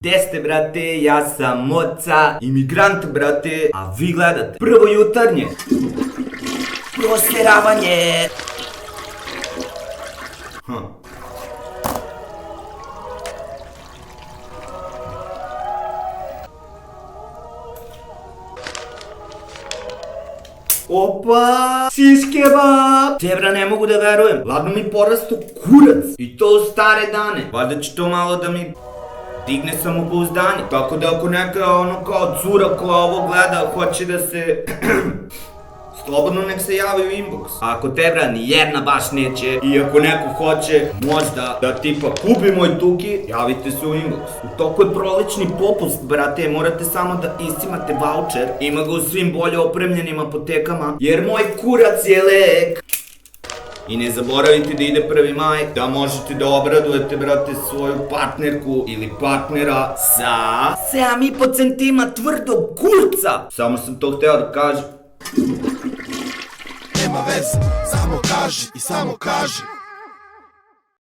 Gde ste, brate? Ja sam Moca, imigrant, brate, a vi gledate Prvo jutarnje prosteravanje. Opa, šiš kebab! Tebra, ne mogu da verujem, ladno mi porasto kurac, i to u stare dane. Valjda će to malo da mi digne samopouzdanje. Tako da ako neka ono kao cura koja ovo gleda hoće da se slobodno nek se javi u inbox. A ako Tebra ni jedna baš neće i ako neko hoće možda da tipa kupi moj tuki, javite se u inbox. U toku je prolećni popust, brate, morate samo da istimate voucher. Ima ga u svim bolje opremljenim apotekama, jer moj kurac je lek. I ne zaboravite da ide 1. maj, da možete da obradujete, brate, svoju partnerku ili partnera sa 7,5 centima tvrdog kurca. Samo sam to hteo da kažem. Nema veze, samo kaži i samo kaži.